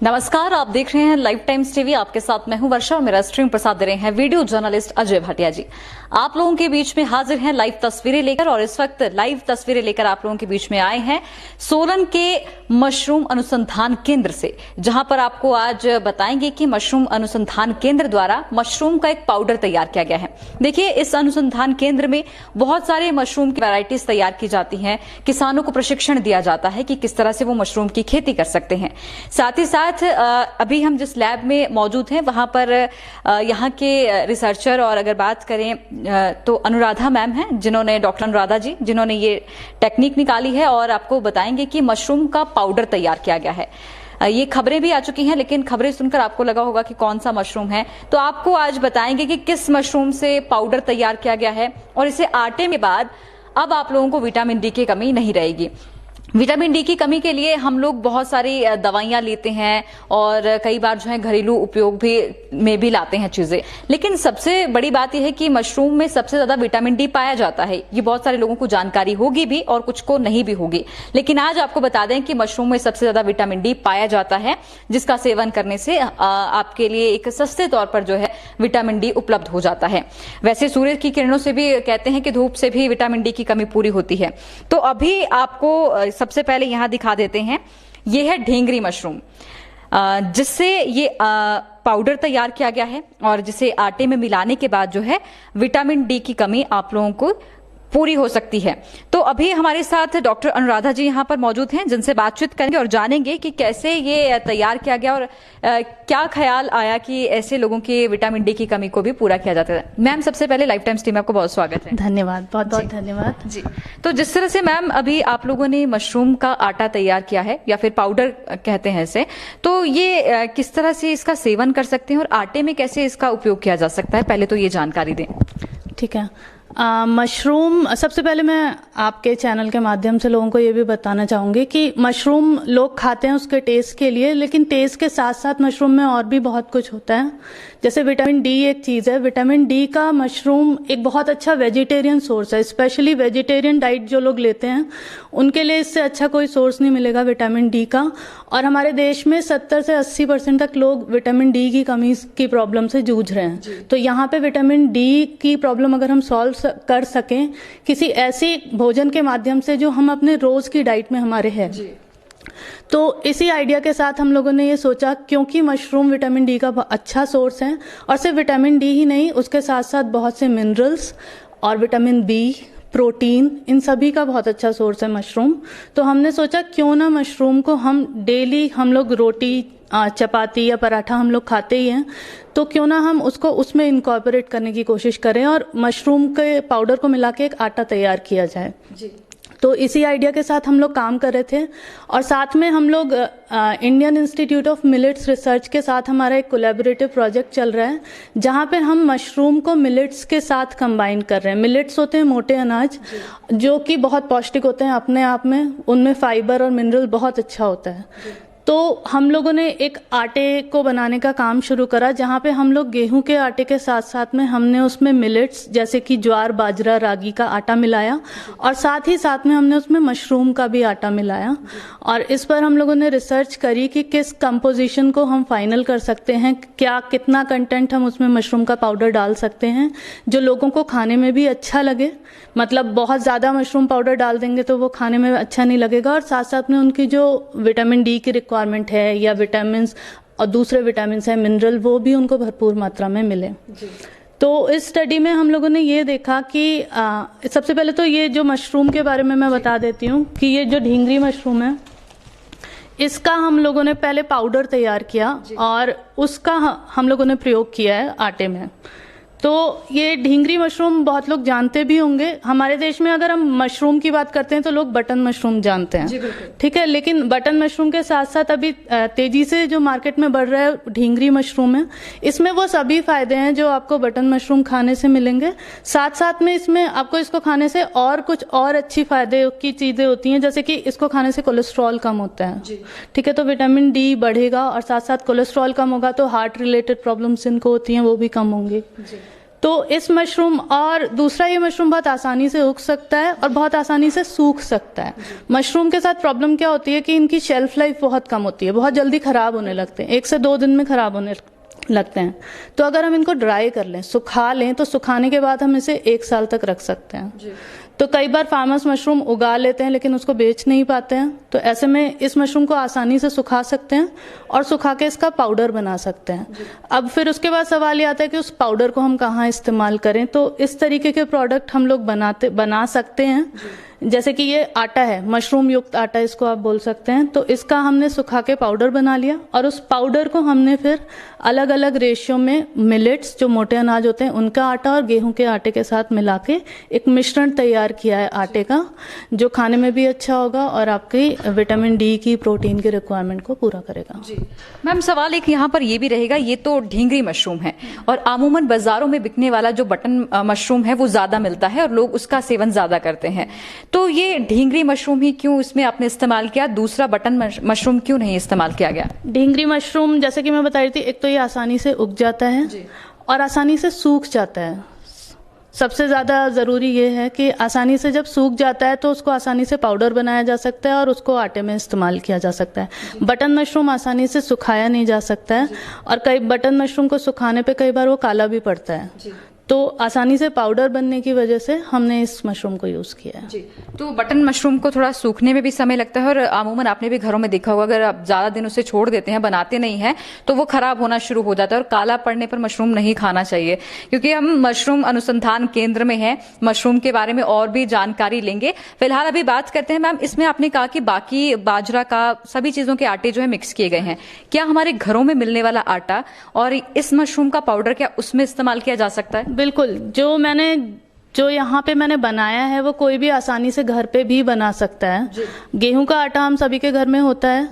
नमस्कार, आप देख रहे हैं लाइव टाइम्स टीवी। आपके साथ मैं हूं वर्षा और मेरा स्ट्रीम प्रसाद दे रहे हैं वीडियो जर्नलिस्ट अजय भाटिया जी। आप लोगों के बीच में हाजिर हैं लाइव तस्वीरें लेकर, और इस वक्त लाइव तस्वीरें लेकर आप लोगों के बीच में आए हैं सोलन के मशरूम अनुसंधान केंद्र से, जहां पर आपको आज बताएंगे कि मशरूम अनुसंधान केंद्र द्वारा मशरूम का एक पाउडर तैयार किया गया है। देखिए, इस अनुसंधान केंद्र में बहुत सारे मशरूम की वैरायटीज तैयार की जाती हैं। किसानों को प्रशिक्षण दिया जाता है कि किस तरह से वो मशरूम की खेती कर सकते हैं। साथ ही साथ अभी हम जिस लैब में मौजूद हैं वहां पर यहाँ के रिसर्चर, और अगर बात करें तो अनुराधा मैम हैं, जिन्होंने डॉक्टर अनुराधा जी जिन्होंने ये टेक्निक निकाली है, और आपको बताएंगे कि मशरूम का पाउडर तैयार किया गया है। ये खबरें भी आ चुकी हैं, लेकिन खबरें सुनकर आपको लगा होगा कि कौन सा मशरूम है, तो आपको आज बताएंगे कि किस मशरूम से पाउडर तैयार किया गया है, और इसे आटे में बाद अब आप लोगों को विटामिन डी की कमी नहीं रहेगी। विटामिन डी की कमी के लिए हम लोग बहुत सारी दवाइयां लेते हैं, और कई बार जो है घरेलू उपयोग में भी लाते हैं चीजें, लेकिन सबसे बड़ी बात यह है कि मशरूम में सबसे ज्यादा विटामिन डी पाया जाता है। ये बहुत सारे लोगों को जानकारी होगी भी और कुछ को नहीं भी होगी, लेकिन आज आपको बता दें कि मशरूम में सबसे ज्यादा विटामिन डी पाया जाता है, जिसका सेवन करने से आपके लिए एक सस्ते तौर पर जो है विटामिन डी उपलब्ध हो जाता है। वैसे सूर्य की किरणों से भी कहते हैं कि धूप से भी विटामिन डी की कमी पूरी होती है। तो अभी आपको सबसे पहले यहां दिखा देते हैं, यह है ढींगरी मशरूम, जिससे ये पाउडर तैयार किया गया है, और जिसे आटे में मिलाने के बाद जो है विटामिन डी की कमी आप लोगों को पूरी हो सकती है। तो अभी हमारे साथ डॉक्टर अनुराधा जी यहाँ पर मौजूद हैं, जिनसे बातचीत करेंगे और जानेंगे कि कैसे ये तैयार किया गया, और क्या ख्याल आया कि ऐसे लोगों की विटामिन डी की कमी को भी पूरा किया जाता है। मैम, सबसे पहले लाइफ टाइम्स टीम में आपको बहुत स्वागत है। धन्यवाद, बहुत बहुत धन्यवाद जी। तो जिस तरह से मैम अभी आप लोगों ने मशरूम का आटा तैयार किया है, या फिर पाउडर कहते हैं इसे, तो ये किस तरह से इसका सेवन कर सकते हैं और आटे में कैसे इसका उपयोग किया जा सकता है, पहले तो ये जानकारी दें। ठीक है। मशरूम, सबसे पहले मैं आपके चैनल के माध्यम से लोगों को ये भी बताना चाहूँगी कि मशरूम लोग खाते हैं उसके टेस्ट के लिए, लेकिन टेस्ट के साथ साथ मशरूम में और भी बहुत कुछ होता है। जैसे विटामिन डी एक चीज़ है, विटामिन डी का मशरूम एक बहुत अच्छा वेजिटेरियन सोर्स है। स्पेशली वेजिटेरियन डाइट जो लोग लेते हैं उनके लिए इससे अच्छा कोई सोर्स नहीं मिलेगा विटामिन डी का। और हमारे देश में 70 से 80% तक लोग विटामिन डी की कमी की प्रॉब्लम से जूझ रहे हैं। तो यहाँ पे विटामिन डी की प्रॉब्लम अगर हम सॉल्व कर सकें किसी ऐसे भोजन के माध्यम से जो हम अपने रोज की डाइट में हमारे है, तो इसी आइडिया के साथ हम लोगों ने ये सोचा, क्योंकि मशरूम विटामिन डी का अच्छा सोर्स है, और सिर्फ विटामिन डी ही नहीं, उसके साथ साथ बहुत से मिनरल्स और विटामिन बी, प्रोटीन, इन सभी का बहुत अच्छा सोर्स है मशरूम। तो हमने सोचा क्यों ना मशरूम को हम डेली, हम लोग रोटी, चपाती या पराठा हम लोग खाते ही हैं, तो क्यों ना हम उसको उसमें इनकॉर्पोरेट करने की कोशिश करें और मशरूम के पाउडर को मिला के एक आटा तैयार किया जाए जी। तो इसी आइडिया के साथ हम लोग काम कर रहे थे, और साथ में हम लोग Indian institute of millets research के साथ हमारा एक कोलैबोरेटिव प्रोजेक्ट चल रहा है, जहां पर हम मशरूम को मिलेट्स के साथ कंबाइन कर रहे हैं। मिलेट्स होते हैं मोटे अनाज जो कि बहुत पौष्टिक होते हैं अपने आप में, उनमें फाइबर और मिनरल बहुत अच्छा होता है। तो हम लोगों ने एक आटे को बनाने का काम शुरू करा, जहाँ पे हम लोग गेहूं के आटे के साथ साथ में हमने उसमें मिलेट्स जैसे कि ज्वार, बाजरा, रागी का आटा मिलाया, और साथ ही साथ में हमने उसमें मशरूम का भी आटा मिलाया। और इस पर हम लोगों ने रिसर्च करी कि किस कंपोजिशन को हम फाइनल कर सकते हैं, कितना कंटेंट हम उसमें मशरूम का पाउडर डाल सकते हैं जो लोगों को खाने में भी अच्छा लगे। मतलब बहुत ज़्यादा मशरूम पाउडर डाल देंगे तो वो खाने में अच्छा नहीं लगेगा, और साथ साथ में उनकी जो विटामिन डी की रिक्वायरमेंट है, या विटामिन और दूसरे विटामिन है, मिनरल, वो भी उनको भरपूर मात्रा में मिले। तो इस स्टडी में हम लोगों ने ये देखा कि सबसे पहले तो ये जो मशरूम के बारे में मैं बता देती हूँ कि ये जो ढींगरी मशरूम है, इसका हम लोगों ने पहले पाउडर तैयार किया और उसका हम लोगों ने प्रयोग किया है आटे में। तो ये ढींगरी मशरूम बहुत लोग जानते भी होंगे। हमारे देश में अगर हम मशरूम की बात करते हैं तो लोग बटन मशरूम जानते हैं, ठीक है, लेकिन बटन मशरूम के साथ साथ अभी तेजी से जो मार्केट में बढ़ रहा है ढींगरी मशरूम है। इसमें वो सभी फायदे हैं जो आपको बटन मशरूम खाने से मिलेंगे, साथ साथ में इसमें आपको इसको खाने से और कुछ और अच्छी फायदे की चीजें होती हैं, जैसे कि इसको खाने से कोलेस्ट्रॉल कम होता है, ठीक है, तो विटामिन डी बढ़ेगा, और साथ साथ कोलेस्ट्रॉल कम होगा तो हार्ट रिलेटेड प्रॉब्लम्स इनको होती हैं वो भी कम होंगी। तो इस मशरूम, और दूसरा ये मशरूम बहुत आसानी से उग सकता है और बहुत आसानी से सूख सकता है। मशरूम के साथ प्रॉब्लम क्या होती है कि इनकी शेल्फ लाइफ बहुत कम होती है, बहुत जल्दी खराब होने लगते हैं, 1 से 2 दिन में खराब होने लगते हैं। तो अगर हम इनको ड्राई कर लें, सुखा लें, तो सुखाने के बाद हम इसे 1 साल तक रख सकते हैं। तो कई बार फार्मर्स मशरूम उगा लेते हैं लेकिन उसको बेच नहीं पाते हैं, तो ऐसे में इस मशरूम को आसानी से सुखा सकते हैं और सुखा के इसका पाउडर बना सकते हैं। अब फिर उसके बाद सवाल ये आता है कि उस पाउडर को हम कहाँ इस्तेमाल करें। तो इस तरीके के प्रोडक्ट हम लोग बना सकते हैं। जैसे कि ये आटा है, मशरूम युक्त आटा इसको आप बोल सकते हैं। तो इसका हमने सुखा के पाउडर बना लिया और उस पाउडर को हमने फिर अलग अलग रेशियो में मिलेट्स, जो मोटे अनाज होते हैं, उनका आटा और गेहूं के आटे के साथ मिला के एक मिश्रण तैयार किया है आटे का, जो खाने में भी अच्छा होगा और आपकी विटामिन डी की, प्रोटीन की रिक्वायरमेंट को पूरा करेगा। जी मैम, सवाल एक यहाँ पर ये भी रहेगा, ये तो ढींगरी मशरूम है और अमूमन बाजारों में बिकने वाला जो बटन मशरूम है वो ज्यादा मिलता है और लोग उसका सेवन ज्यादा करते हैं। तो ये ढींगरी मशरूम ही क्यों इसमें आपने इस्तेमाल किया, दूसरा बटन मशरूम क्यों नहीं इस्तेमाल किया गया? ढींगरी मशरूम, जैसे कि मैं बता रही थी, एक तो ये आसानी से उग जाता है और आसानी से सूख जाता है। सबसे ज्यादा जरूरी ये है कि आसानी से जब सूख जाता है तो उसको आसानी से पाउडर बनाया जा सकता है और उसको आटे में इस्तेमाल किया जा सकता है। बटन मशरूम आसानी से सुखाया नहीं जा सकता है और कई बटन मशरूम को सुखाने पे कई बार वो काला भी पड़ता है। तो आसानी से पाउडर बनने की वजह से हमने इस मशरूम को यूज किया है। जी, तो बटन मशरूम को थोड़ा सूखने में भी समय लगता है और अमूमन आपने भी घरों में देखा होगा, अगर आप ज्यादा दिन उसे छोड़ देते हैं, बनाते नहीं हैं, तो वो खराब होना शुरू हो जाता है और काला पड़ने पर मशरूम नहीं खाना चाहिए। क्योंकि हम मशरूम अनुसंधान केंद्र में हैं, मशरूम के बारे में और भी जानकारी लेंगे। फिलहाल अभी बात करते हैं मैम, इसमें आपने कहा कि बाकी बाजरा का सभी चीजों के आटे जो है मिक्स किए गए हैं, क्या हमारे घरों में मिलने वाला आटा और इस मशरूम का पाउडर क्या उसमें इस्तेमाल किया जा सकता है? बिल्कुल, जो यहाँ पे मैंने बनाया है वो कोई भी आसानी से घर पे भी बना सकता है। गेहूं का आटा हम सभी के घर में होता है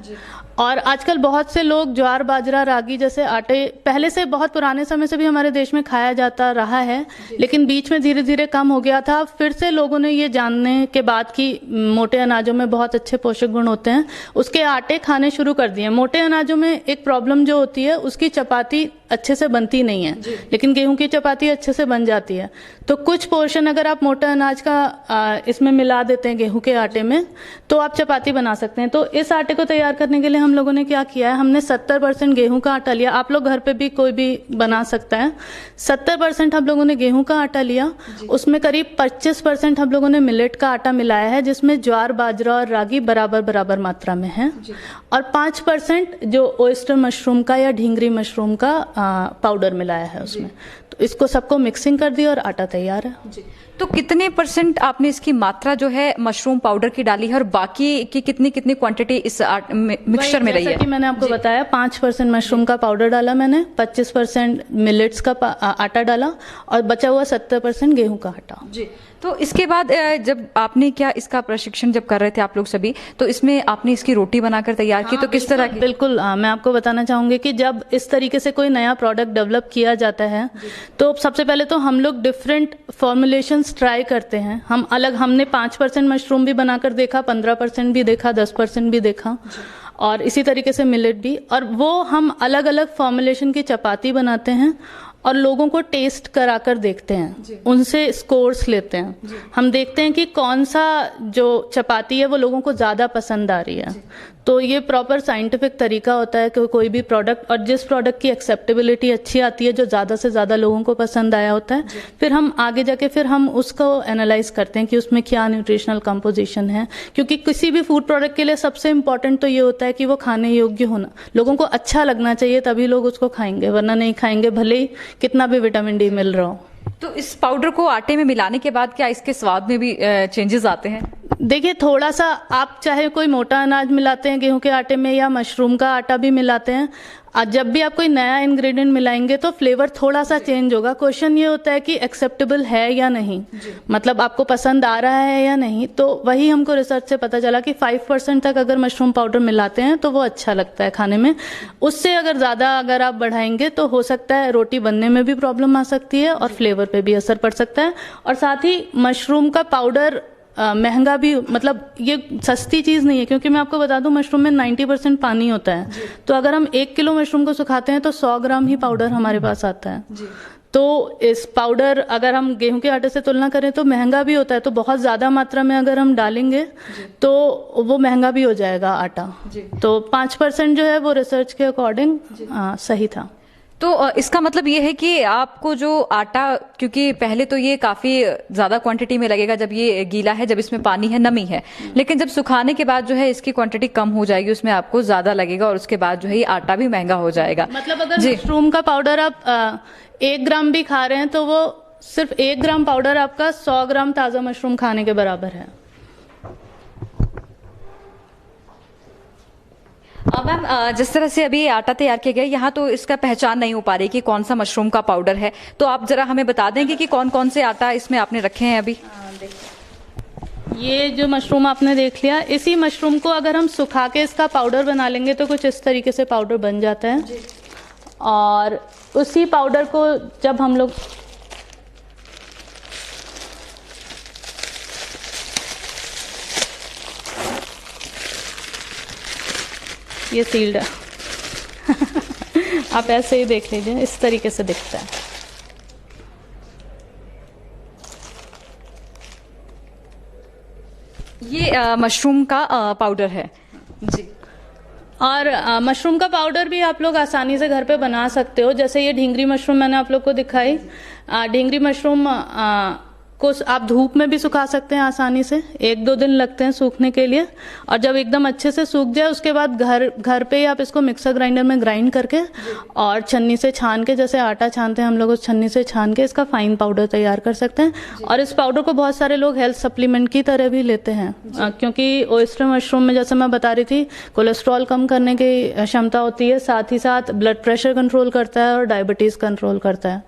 और आजकल बहुत से लोग ज्वार, बाजरा, रागी जैसे आटे पहले से, बहुत पुराने समय से भी हमारे देश में खाया जाता रहा है, लेकिन बीच में धीरे धीरे कम हो गया था। फिर से लोगों ने ये जानने के बाद कि मोटे अनाजों में बहुत अच्छे पोषक गुण होते हैं, उसके आटे खाने शुरू कर दिए। मोटे अनाजों में एक प्रॉब्लम जो होती है, उसकी चपाती अच्छे से बनती नहीं है, लेकिन गेहूं की चपाती अच्छे से बन जाती है। तो कुछ पोर्शन अगर आप मोटा अनाज का इसमें मिला देते हैं गेहूं के आटे में, तो आप चपाती बना सकते हैं। तो इस आटे को तैयार करने के लिए हम लोगों ने क्या किया है, हमने 70% गेहूं का आटा लिया। आप लोग घर पे भी कोई भी बना सकता है। 70% हम लोगों ने गेहूं का आटा लिया, उसमें करीब 25% हम लोगों ने मिलेट का आटा मिलाया है, जिसमें ज्वार, बाजरा और रागी बराबर बराबर मात्रा में है, और 5% जो ओयस्टर मशरूम का या ढींगरी मशरूम का पाउडर मिलाया है उसमें। तो इसको सबको मिक्सिंग कर दिया और आटा तैयार है। तो कितने % आपने इसकी मात्रा जो है मशरूम पाउडर की डाली है और बाकी की कितनी क्वांटिटी इस मिक्सचर में रही है? जैसा कि मैंने आपको बताया, 5% मशरूम का पाउडर डाला मैंने, 25% मिलेट्स का आटा डाला और बचा हुआ 70% गेहूं का आटा। जी, तो इसके बाद जब आपने क्या इसका प्रशिक्षण जब कर रहे थे आप लोग सभी, तो इसमें आपने इसकी रोटी बनाकर तैयार की, तो किस तरह की? बिल्कुल, मैं आपको बताना चाहूंगी कि जब इस तरीके से कोई नया प्रोडक्ट डेवलप किया जाता है तो सबसे पहले तो हम लोग डिफरेंट फॉर्मुलेशंस ट्राई करते हैं। हमने 5% मशरूम भी बनाकर देखा, 15% भी देखा, 10% भी देखा, और इसी तरीके से मिलेट भी, और वो हम अलग अलग फॉर्मुलेशन की चपाती बनाते हैं और लोगों को टेस्ट कराकर देखते हैं, उनसे स्कोर्स लेते हैं। हम देखते हैं कि कौन सा जो चपाती है वो लोगों को ज्यादा पसंद आ रही है। तो ये प्रॉपर साइंटिफिक तरीका होता है कि कोई भी प्रोडक्ट, और जिस प्रोडक्ट की एक्सेप्टेबिलिटी अच्छी आती है, जो ज्यादा से ज्यादा लोगों को पसंद आया होता है, फिर हम आगे जाके फिर हम उसको एनालाइज करते हैं कि उसमें क्या न्यूट्रिशनल कंपोजिशन है। क्योंकि किसी भी फूड प्रोडक्ट के लिए सबसे इंपॉर्टेंट तो ये होता है कि वो खाने योग्य होना, लोगों को अच्छा लगना चाहिए, तभी लोग उसको खाएंगे, वरना नहीं खाएंगे, भले ही कितना भी विटामिन डी मिल रहा हो। तो इस पाउडर को आटे में मिलाने के बाद क्या इसके स्वाद में भी चेंजेस आते हैं? देखिए, थोड़ा सा आप चाहे कोई मोटा अनाज मिलाते हैं गेहूं के आटे में या मशरूम का आटा भी मिलाते हैं, जब भी आप कोई नया इंग्रेडिएंट मिलाएंगे तो फ्लेवर थोड़ा सा चेंज होगा। क्वेश्चन ये होता है कि एक्सेप्टेबल है या नहीं, मतलब आपको पसंद आ रहा है या नहीं। तो वही हमको रिसर्च से पता चला कि 5% तक अगर मशरूम पाउडर मिलाते हैं तो वो अच्छा लगता है खाने में। उससे अगर ज्यादा अगर आप बढ़ाएंगे तो हो सकता है रोटी बनने में भी प्रॉब्लम आ सकती है और फ्लेवर पे भी असर पड़ सकता है। और साथ ही मशरूम का पाउडर महंगा भी, मतलब ये सस्ती चीज नहीं है, क्योंकि मैं आपको बता दूं मशरूम में 90% पानी होता है। तो अगर हम 1 किलो मशरूम को सुखाते हैं तो 100 ग्राम ही पाउडर हमारे पास आता है। तो इस पाउडर अगर हम गेहूं के आटे से तुलना करें तो महंगा भी होता है, तो बहुत ज़्यादा मात्रा में अगर हम डालेंगे तो वो महंगा भी हो जाएगा आटा। तो 5% जो है वो रिसर्च के अकॉर्डिंग सही था। तो इसका मतलब ये है कि आपको जो आटा, क्योंकि पहले तो ये काफी ज्यादा क्वांटिटी में लगेगा जब ये गीला है, जब इसमें पानी है, नमी है, लेकिन जब सुखाने के बाद जो है इसकी क्वांटिटी कम हो जाएगी, उसमें आपको ज्यादा लगेगा और उसके बाद जो है ये आटा भी महंगा हो जाएगा। मतलब अगर मशरूम का पाउडर आप 1 ग्राम भी खा रहे हैं तो वो सिर्फ 1 ग्राम पाउडर आपका 100 ग्राम ताजा मशरूम खाने के बराबर है। मैम, जिस तरह से अभी आटा तैयार किया गया, यहाँ तो इसका पहचान नहीं हो पा रही कि कौन सा मशरूम का पाउडर है, तो आप जरा हमें बता देंगे कि कौन कौन से आटा इसमें आपने रखे हैं अभी। ये जो मशरूम आपने देख लिया, इसी मशरूम को अगर हम सुखा के इसका पाउडर बना लेंगे तो कुछ इस तरीके से पाउडर बन जाता है। और उसी पाउडर को जब हम लोग ये सील्ड है आप ऐसे ही देख लीजिए, इस तरीके से दिखता है। ये मशरूम का पाउडर है जी। और मशरूम का पाउडर भी आप लोग आसानी से घर पे बना सकते हो। जैसे ये ढींगरी मशरूम मैंने आप लोग को दिखाई, ढींगरी मशरूम को आप धूप में भी सुखा सकते हैं आसानी से, 1-2 दिन लगते हैं सूखने के लिए। और जब एकदम अच्छे से सूख जाए उसके बाद घर पे ही आप इसको मिक्सर ग्राइंडर में ग्राइंड करके और छन्नी से छान के, जैसे आटा छानते हैं हम लोग, उस छन्नी से छान के इसका फाइन पाउडर तैयार कर सकते हैं। और इस पाउडर को बहुत सारे लोग हेल्थ सप्लीमेंट की तरह भी लेते हैं, क्योंकि ओयस्टर मशरूम में, जैसे मैं बता रही थी, कोलेस्ट्रॉल कम करने की क्षमता होती है, साथ ही साथ ब्लड प्रेशर कंट्रोल करता है और डायबिटीज कंट्रोल करता है।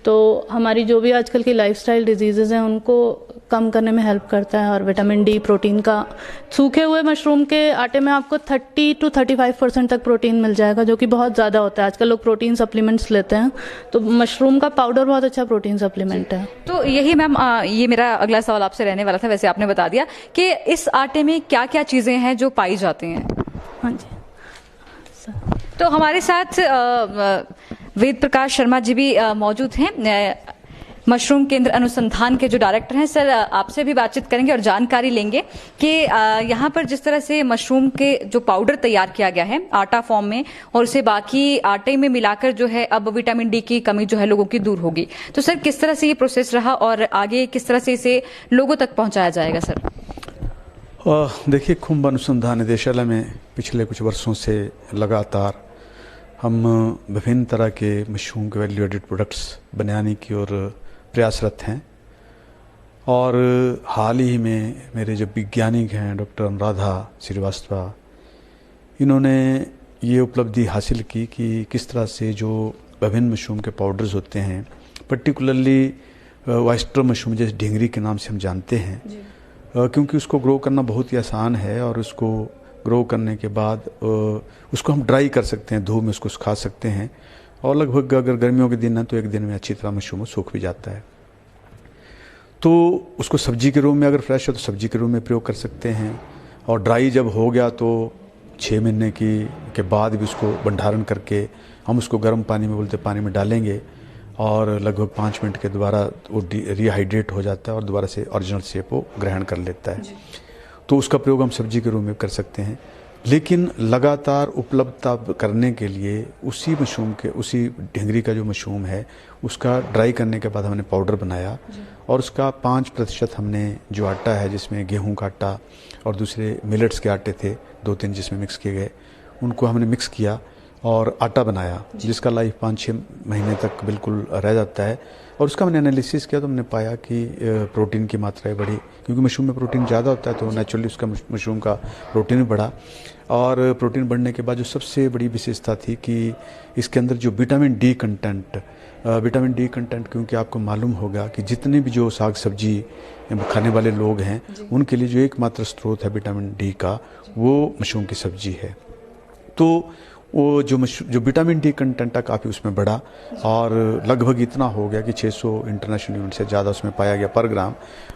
तो हमारी जो भी आजकल की लाइफस्टाइल डिजीजेज हैं उनको कम करने में हेल्प करता है। और विटामिन डी, प्रोटीन का, सूखे हुए मशरूम के आटे में आपको 30 to 35% तक प्रोटीन मिल जाएगा, जो कि बहुत ज़्यादा होता है। आजकल लोग प्रोटीन सप्लीमेंट्स लेते हैं, तो मशरूम का पाउडर बहुत अच्छा प्रोटीन सप्लीमेंट है। तो यही मैम, ये मेरा अगला सवाल आपसे रहने वाला था। वैसे आपने बता दिया कि इस आटे में क्या क्या चीज़ें हैं जो पाई जाती हैं। हाँ जी। तो हमारे साथ वेद प्रकाश शर्मा जी भी मौजूद हैं, मशरूम केंद्र अनुसंधान के जो डायरेक्टर हैं। सर, आपसे भी बातचीत करेंगे और जानकारी लेंगे कि यहाँ पर जिस तरह से मशरूम के जो पाउडर तैयार किया गया है आटा फॉर्म में, और उसे बाकी आटे में मिलाकर जो है अब विटामिन डी की कमी जो है लोगों की दूर होगी, तो सर किस तरह से ये प्रोसेस रहा और आगे किस तरह से इसे लोगों तक पहुंचाया जाएगा सर? देखिए, कुंभ अनुसंधान निदेशालय में पिछले कुछ वर्षों से लगातार हम विभिन्न तरह के मशरूम के वैल्यू एडेड प्रोडक्ट्स बनाने की ओर प्रयासरत हैं। और हाल ही में मेरे जो वैज्ञानिक हैं डॉक्टर अनुराधा श्रीवास्तव, इन्होंने ये उपलब्धि हासिल की कि किस तरह से जो विभिन्न मशरूम के पाउडर्स होते हैं, पर्टिकुलरली ऑयस्टर मशरूम जैसे ढींगरी के नाम से हम जानते हैं, क्योंकि उसको ग्रो करना बहुत ही आसान है और उसको ग्रो करने के बाद उसको हम ड्राई कर सकते हैं, धूप में उसको सुखा सकते हैं, और लगभग अगर गर्मियों के दिन है तो 1 दिन में अच्छी तरह मशरूम सूख भी जाता है। तो उसको सब्जी के रूप में, अगर फ्रेश हो तो सब्जी के रूप में प्रयोग कर सकते हैं। और ड्राई जब हो गया तो 6 महीने के बाद भी उसको भंडारण करके हम उसको गर्म पानी में, बोलते पानी में डालेंगे और लगभग 5 मिनट के द्वारा वो रिहाइड्रेट हो जाता है और दोबारा से ओरिजिनल शेप वो ग्रहण कर लेता है। तो उसका प्रयोग हम सब्जी के रूप में कर सकते हैं। लेकिन लगातार उपलब्धता करने के लिए उसी मशरूम के, उसी ढींगरी का जो मशरूम है उसका ड्राई करने के बाद हमने पाउडर बनाया और उसका 5% हमने जो आटा है, जिसमें गेहूं का आटा और दूसरे मिलेट्स के आटे थे 2-3 जिसमें मिक्स किए गए, उनको हमने मिक्स किया और आटा बनाया, जिसका लाइफ 5-6 महीने तक बिल्कुल रह जाता है। और उसका मैंने एनालिसिस किया तो हमने पाया कि प्रोटीन की मात्रा बढ़ी, क्योंकि मशरूम में प्रोटीन ज़्यादा होता है तो नेचुरली उसका मशरूम का प्रोटीन बढ़ा। और प्रोटीन बढ़ने के बाद जो सबसे बड़ी विशेषता थी कि इसके अंदर जो विटामिन डी कंटेंट, क्योंकि आपको मालूम होगा कि जितने भी जो साग सब्जी खाने वाले लोग हैं उनके लिए जो एकमात्र स्रोत है विटामिन डी का, वो मशरूम की सब्जी है। तो वो जो विटामिन डी कंटेंट है काफ़ी उसमें बढ़ा और लगभग इतना हो गया कि 600 इंटरनेशनल यूनिट से ज़्यादा उसमें पाया गया पर ग्राम।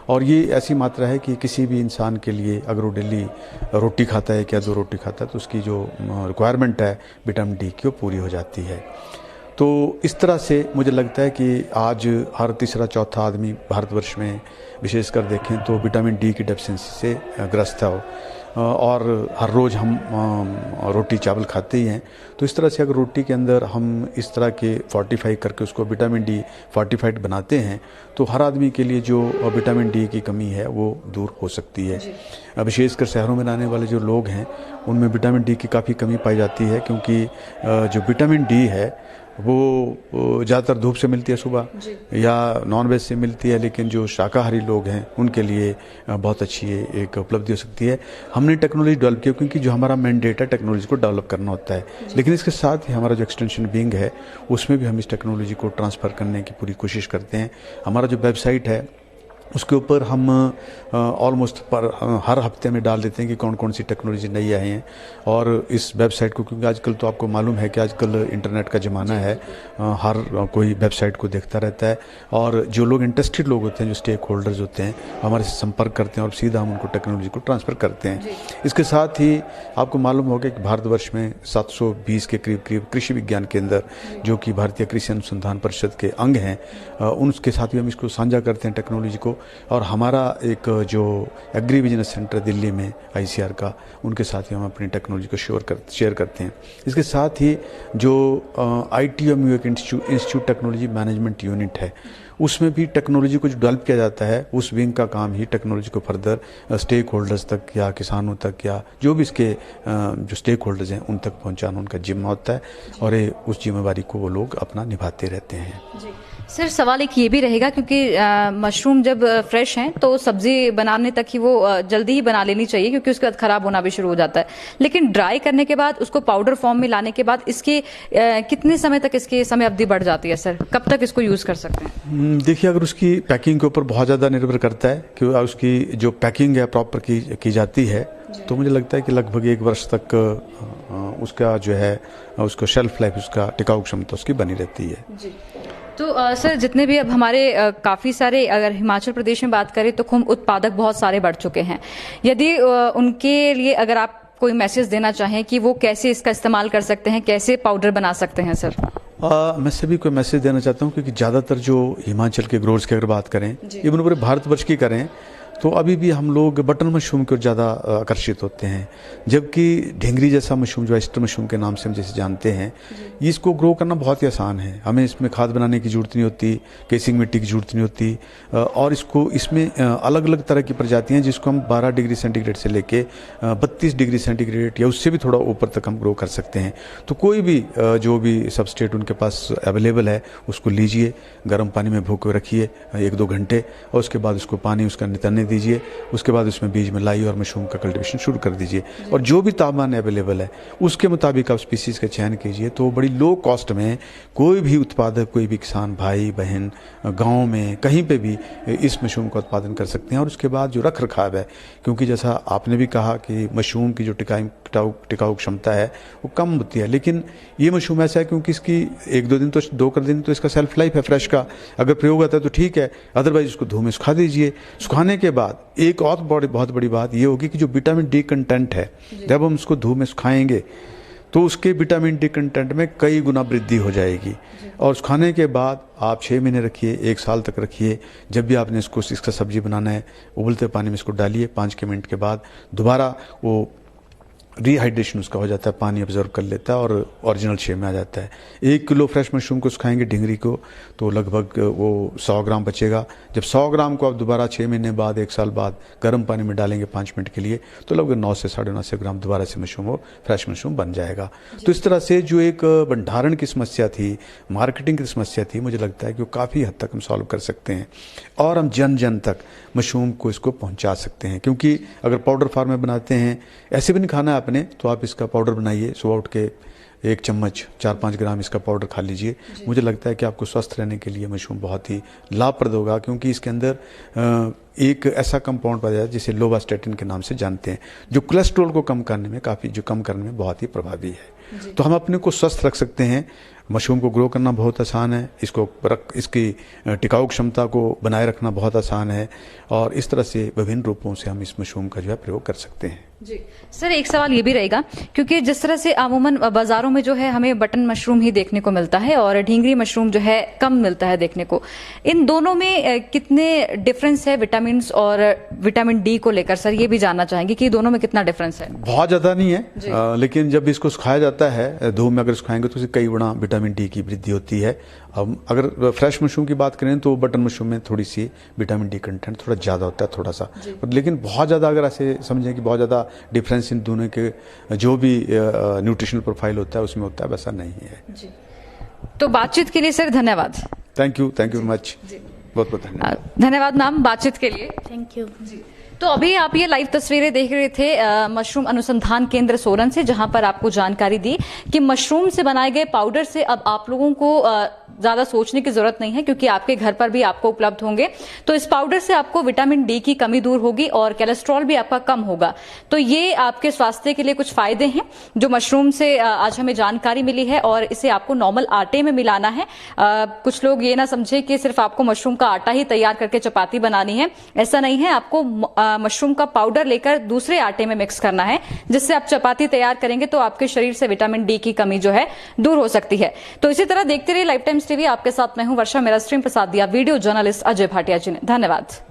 और ये ऐसी मात्रा है कि किसी भी इंसान के लिए, अगर वो डेली रोटी खाता है, क्या 2 रोटी खाता है, तो उसकी जो रिक्वायरमेंट है विटामिन डी की वो पूरी हो जाती है। तो इस तरह से मुझे लगता है कि आज हर तीसरा चौथा आदमी भारतवर्ष में विशेषकर देखें तो विटामिन डी की डेफिशिएंसी से ग्रस्त है और हर रोज़ हम रोटी चावल खाते ही हैं। तो इस तरह से अगर रोटी के अंदर हम इस तरह के फोर्टिफाई करके उसको विटामिन डी फोर्टिफाइड बनाते हैं तो हर आदमी के लिए जो विटामिन डी की कमी है वो दूर हो सकती है। विशेषकर शहरों में रहने वाले जो लोग हैं उनमें विटामिन डी की काफ़ी कमी पाई जाती है, क्योंकि जो विटामिन डी है वो ज़्यादातर धूप से मिलती है सुबह या नॉनवेज से मिलती है, लेकिन जो शाकाहारी लोग हैं उनके लिए बहुत अच्छी एक उपलब्धि हो सकती है। हमने टेक्नोलॉजी डेवलप की क्योंकि जो हमारा मैंडेट है टेक्नोलॉजी को डेवलप करना होता है, लेकिन इसके साथ ही हमारा जो एक्सटेंशन विंग है उसमें भी हम इस टेक्नोलॉजी को ट्रांसफ़र करने की पूरी कोशिश करते हैं। हमारा जो वेबसाइट है उसके ऊपर हम ऑलमोस्ट पर हर हफ्ते में डाल देते हैं कि कौन कौन सी टेक्नोलॉजी नई आई हैं। और इस वेबसाइट को, क्योंकि आजकल तो आपको मालूम है कि आजकल इंटरनेट का ज़माना है, हर कोई वेबसाइट को देखता रहता है और जो लोग इंटरेस्टेड लोग होते हैं, जो स्टेक होल्डर्स होते हैं, हमारे से संपर्क करते हैं और सीधा हम उनको टेक्नोलॉजी को ट्रांसफ़र करते हैं। इसके साथ ही आपको मालूम होगा कि भारतवर्ष में 720 के करीब कृषि विज्ञान केंद्र जो कि भारतीय कृषि अनुसंधान परिषद के अंग हैं, उनके साथ भी हम इसको साझा करते हैं टेक्नोलॉजी को। और हमारा एक जो एग्री बिजनेस सेंटर दिल्ली में ICR का, उनके साथ ही हम अपनी टेक्नोलॉजी को शेयर करते हैं। इसके साथ ही जो ITMU एक इंस्टीट्यूट टेक्नोलॉजी मैनेजमेंट यूनिट है, उसमें भी टेक्नोलॉजी को जो डेवलप किया जाता है, उस विंग का काम ही टेक्नोलॉजी को फर्दर स्टेक होल्डर्स तक या किसानों तक या जो भी इसके जो स्टेक होल्डर्स हैं उन तक पहुंचाना उनका जिम्मा होता है और उस जिम्मेवारी को वो लोग अपना निभाते रहते हैं। जी सर, सवाल एक ये भी रहेगा क्योंकि मशरूम जब फ्रेश हैं तो सब्जी बनाने तक ही वो जल्दी ही बना लेनी चाहिए क्योंकि उसके बाद खराब होना भी शुरू हो जाता है, लेकिन ड्राई करने के बाद उसको पाउडर फॉर्म में लाने के बाद इसके कितने समय तक इसकी समय अवधि बढ़ जाती है सर? कब तक इसको यूज कर सकते हैं? देखिए, अगर उसकी पैकिंग के ऊपर बहुत ज़्यादा निर्भर करता है कि उसकी जो पैकिंग है प्रॉपर की जाती है, तो मुझे लगता है कि लगभग 1 वर्ष तक उसका जो है उसको शेल्फ लाइफ, उसका टिकाऊ क्षमता उसकी बनी रहती है। जी। तो सर, जितने भी अब हमारे काफ़ी सारे, अगर हिमाचल प्रदेश में बात करें तो खुम्ब उत्पादक बहुत सारे बढ़ चुके हैं। यदि उनके लिए अगर आप कोई मैसेज देना चाहें कि वो कैसे इसका इस्तेमाल कर सकते हैं, कैसे पाउडर बना सकते हैं सर? मैं सभी को मैसेज देना चाहता हूँ क्योंकि ज़्यादातर जो हिमाचल के ग्रोवर्स की अगर बात करें, इवन पूरे भारतवर्ष की करें, तो अभी भी हम लोग बटन मशरूम की ओर ज़्यादा आकर्षित होते हैं, जबकि ढेंगरी जैसा मशरूम जो ऑयस्टर मशरूम के नाम से हम जैसे जानते हैं, इसको ग्रो करना बहुत ही आसान है। हमें इसमें खाद बनाने की ज़रूरत नहीं होती, केसिंग मिट्टी की ज़रूरत नहीं होती, और इसमें अलग अलग तरह की प्रजातियाँ जिसको हम 12 डिग्री सेंटीग्रेड से लेके 32 डिग्री सेंटीग्रेड या उससे भी थोड़ा ऊपर तक हम ग्रो कर सकते हैं। तो कोई भी जो भी सबस्ट्रेट उनके पास अवेलेबल है उसको लीजिए, गर्म पानी में भून के रखिए 1-2 घंटे, और उसके बाद उसको पानी उसका नितरने दीजिए। उसके बाद उसमें बीज मिलाई और मशरूम का कल्टीवेशन शुरू कर दीजिए, और जो भी तापमान अवेलेबल है उसके मुताबिक आप स्पीसीज का चयन कीजिए। तो बड़ी लो कॉस्ट में कोई भी उत्पादक, कोई भी किसान भाई बहन गांव में कहीं पे भी इस मशरूम का उत्पादन कर सकते हैं। और उसके बाद जो रख रखाव है, क्योंकि जैसा आपने भी कहा कि मशरूम की जो टिकाऊ क्षमता है वो कम होती है, लेकिन ये मशरूम ऐसा है क्योंकि इसकी 1-2 दिन तो 2 दिन तो इसका सेल्फ लाइफ है फ्रेश का। अगर प्रयोग आता है तो ठीक है, अदरवाइज उसको धूप में सुखा दीजिए। सुखाने के बाद एक और बहुत बड़ी बात ये होगी कि जो विटामिन डी कंटेंट है, जब हम उसको धूप में सुखाएंगे तो उसके विटामिन डी कंटेंट में कई गुना वृद्धि हो जाएगी। और सुखाने के बाद आप 6 महीने रखिए, 1 साल तक रखिए। जब भी आपने इसका सब्जी बनाना है, उबलते पानी में इसको डालिए, 5 मिनट के बाद दोबारा वो रिहाइड्रेशन उसका हो जाता है, पानी ऑब्जर्व कर लेता है और ओरिजिनल शेप में आ जाता है। 1 किलो फ्रेश मशरूम को सुखाएंगे ढिंगरी को, तो लगभग वो 100 ग्राम बचेगा। जब 100 ग्राम को आप दोबारा 6 महीने बाद, 1 साल बाद गर्म पानी में डालेंगे 5 मिनट के लिए, तो लगभग 9 से 9.5 ग्राम दोबारा से मशरूम वो फ्रेश मशरूम बन जाएगा। तो इस तरह से जो एक भंडारण की समस्या थी, मार्केटिंग की समस्या थी, मुझे लगता है कि वो काफ़ी हद तक हम सॉल्व कर सकते हैं और हम जन जन तक मशरूम को इसको पहुंचा सकते हैं। क्योंकि अगर पाउडर फार्म में बनाते हैं, ऐसे भी नहीं खाना है आपने, तो आप इसका पाउडर बनाइए, सुबह उठ के 1 चम्मच 4-5 ग्राम इसका पाउडर खा लीजिए। मुझे लगता है कि आपको स्वस्थ रहने के लिए मशरूम बहुत ही लाभप्रद होगा, क्योंकि इसके अंदर एक ऐसा कंपाउंड पाया जाता है जिसे लोवास्टैटिन के नाम से जानते हैं, जो कोलेस्ट्रॉल को कम करने में बहुत ही प्रभावी है। तो हम अपने को स्वस्थ रख सकते हैं। मशरूम को ग्रो करना बहुत आसान है, इसकी टिकाऊ क्षमता को बनाए रखना बहुत आसान है, और इस तरह से विभिन्न रूपों से हम इस मशरूम का जो है प्रयोग कर सकते हैं। जी सर, एक सवाल ये भी रहेगा, क्योंकि जिस तरह से अमूमन बाजारों में जो है हमें बटन मशरूम ही देखने को मिलता है और ढींगरी मशरूम जो है कम मिलता है देखने को, इन दोनों में कितने डिफरेंस है विटामिन और विटामिन डी को लेकर सर, ये भी जानना चाहेंगे कि दोनों में कितना डिफरेंस है? बहुत ज्यादा नहीं है, लेकिन जब इसको सुखाया जाता है धूप में, अगर सुखाएंगे तो इससे कई गुना विटामिन डी की वृद्धि होती है। अब अगर फ्रेश मशरूम की बात करें तो बटन मशरूम में थोड़ी सी विटामिन डी कंटेंट थोड़ा ज्यादा होता है, थोड़ा सा, लेकिन बहुत ज्यादा अगर ऐसे समझें कि बहुत ज्यादा डिफरेंस इन दोनों के जो भी न्यूट्रिशनल प्रोफाइल होता है उसमें होता है, वैसा नहीं है जी। तो बातचीत के लिए सर धन्यवाद। थैंक यू वेरी मच, बहुत बहुत धन्यवाद। धन्यवाद मैम बातचीत के लिए। थैंक यू जी। तो अभी आप ये लाइव तस्वीरें देख रहे थे मशरूम अनुसंधान केंद्र सोलन से, जहां पर आपको जानकारी दी कि मशरूम से बनाए गए पाउडर से अब आप लोगों को ज्यादा सोचने की जरूरत नहीं है, क्योंकि आपके घर पर भी आपको उपलब्ध होंगे। तो इस पाउडर से आपको विटामिन डी की कमी दूर होगी और कोलेस्ट्रॉल भी आपका कम होगा। तो ये आपके स्वास्थ्य के लिए कुछ फायदे हैं जो मशरूम से आज हमें जानकारी मिली है, और इसे आपको नॉर्मल आटे में मिलाना है। कुछ लोग ये ना समझे कि सिर्फ आपको मशरूम का आटा ही तैयार करके चपाती बनानी है, ऐसा नहीं है। आपको मशरूम का पाउडर लेकर दूसरे आटे में मिक्स करना है, जिससे आप चपाती तैयार करेंगे तो आपके शरीर से विटामिन डी की कमी जो है दूर हो सकती है। तो इसी तरह देखते रहिए लाइफ टाइम्स टीवी। आपके साथ मैं हूं वर्षा, मेरा स्ट्रीम प्रसाद दिया वीडियो जर्नलिस्ट अजय भाटिया जी ने। धन्यवाद।